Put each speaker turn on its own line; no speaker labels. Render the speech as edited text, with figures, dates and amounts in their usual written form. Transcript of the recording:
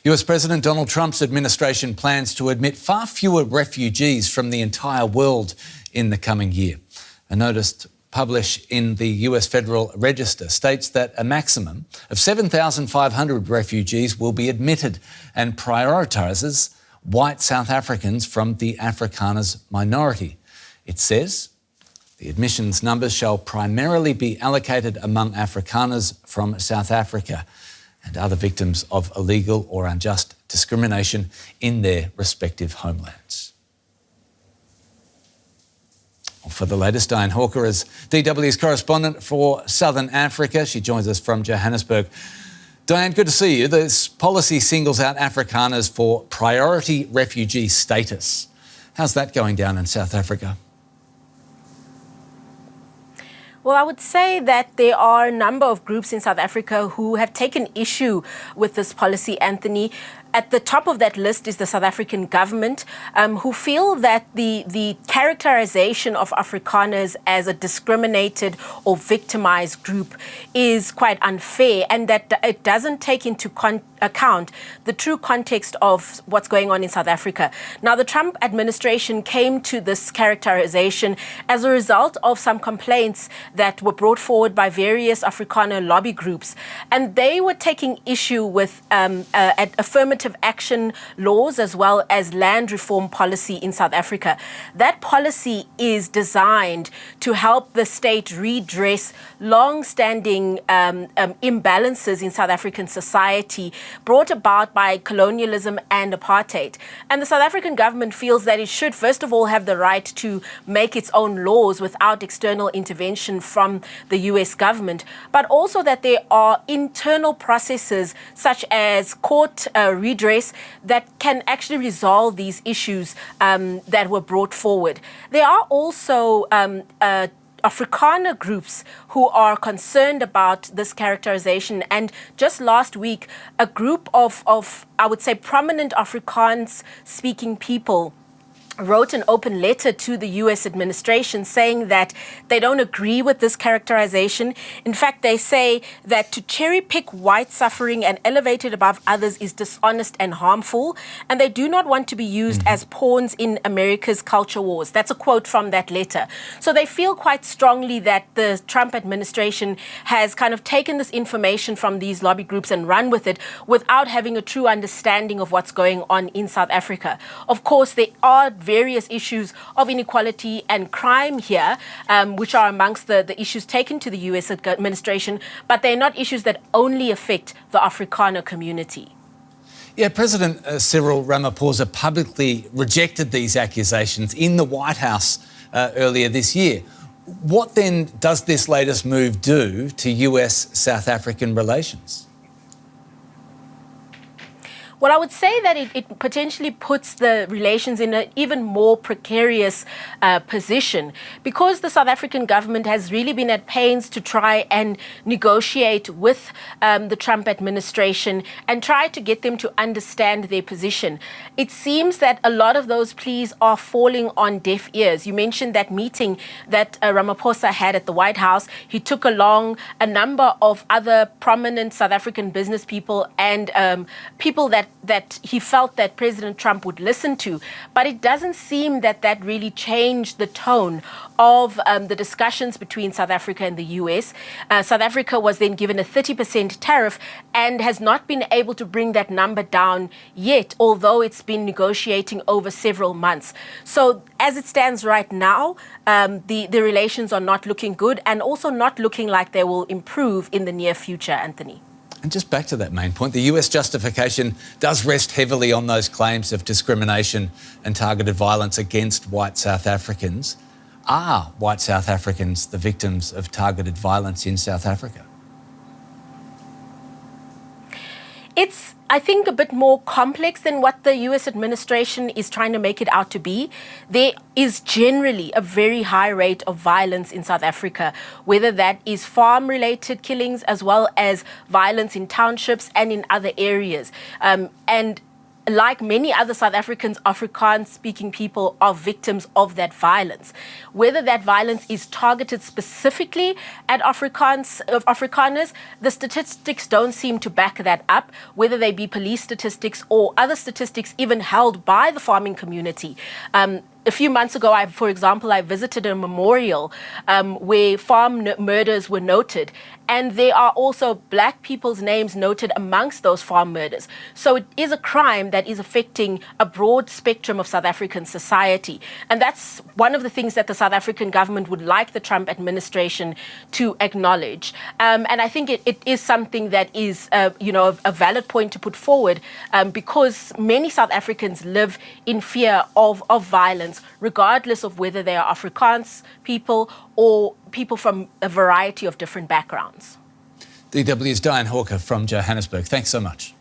US President Donald Trump's administration plans to admit far fewer refugees from the entire world in the coming year. A notice published in the US Federal Register states that a maximum of 7,500 refugees will be admitted and prioritises white South Africans from the Afrikaners minority. It says the admissions numbers shall primarily be allocated among Afrikaners from South Africa and other victims of illegal or unjust discrimination in their respective homelands. Well, for the latest, Dianne Hawker is DW's correspondent for Southern Africa. She joins us from Johannesburg. Dianne, good to see you. This policy singles out Afrikaners for priority refugee status. How's that going down in South Africa?
Well, I would say that there are a number of groups in South Africa who have taken issue with this policy, Anthony. At the top of that list is the South African government, who feel that the characterization of Afrikaners as a discriminated or victimized group is quite unfair, and that it doesn't take into account the true context of what's going on in South Africa. Now, the Trump administration came to this characterization as a result of some complaints that were brought forward by various Afrikaner lobby groups, and they were taking issue with affirmative action laws as well as land reform policy in South Africa. That policy is designed to help the state redress long-standing imbalances in South African society brought about by colonialism and apartheid. And the South African government feels that it should, first of all, have the right to make its own laws without external intervention from the US government, but also that there are internal processes such as court redress that can actually resolve these issues that were brought forward. There are also Afrikaner groups who are concerned about this characterization. And just last week, a group of I would say, prominent Afrikaans-speaking people wrote an open letter to the US administration saying that they don't agree with this characterization. In fact, they say that to cherry pick white suffering and elevate it above others is dishonest and harmful, and they do not want to be used as pawns in America's culture wars. That's a quote from that letter. So they feel quite strongly that the Trump administration has kind of taken this information from these lobby groups and run with it without having a true understanding of what's going on in South Africa. Of course, there are various issues of inequality and crime here, which are amongst the issues taken to the US administration, but they're not issues that only affect the Afrikaner community.
Yeah, President Cyril Ramaphosa publicly rejected these accusations in the White House earlier this year. What then does this latest move do to US-South African relations?
Well, I would say that it potentially puts the relations in an even more precarious position, because the South African government has really been at pains to try and negotiate with the Trump administration and try to get them to understand their position. It seems that a lot of those pleas are falling on deaf ears. You mentioned that meeting that Ramaphosa had at the White House. He took along a number of other prominent South African business people and people that he felt that President Trump would listen to. But it doesn't seem that that really changed the tone of the discussions between South Africa and the US. South Africa was then given a 30% tariff and has not been able to bring that number down yet, although it's been negotiating over several months. So as it stands right now, the relations are not looking good and also not looking like they will improve in the near future, Anthony.
And just back to that main point, the US justification does rest heavily on those claims of discrimination and targeted violence against white South Africans. Are white South Africans the victims of targeted violence in South Africa?
It's, I think, a bit more complex than what the US administration is trying to make it out to be. There is generally a very high rate of violence in South Africa, whether that is farm-related killings as well as violence in townships and in other areas. And like many other South Africans, Afrikaans-speaking people are victims of that violence. Whether that violence is targeted specifically at Afrikaners, the statistics don't seem to back that up, whether they be police statistics or other statistics even held by the farming community. A few months ago, for example, I visited a memorial where farm murders were noted, and there are also black people's names noted amongst those farm murders. So it is a crime that is affecting a broad spectrum of South African society. And that's one of the things that the South African government would like the Trump administration to acknowledge. And I think it is something that is, a valid point to put forward because many South Africans live in fear of violence, regardless of whether they are Afrikaans people or people from a variety of different backgrounds.
DW's Dianne Hawker from Johannesburg. Thanks so much.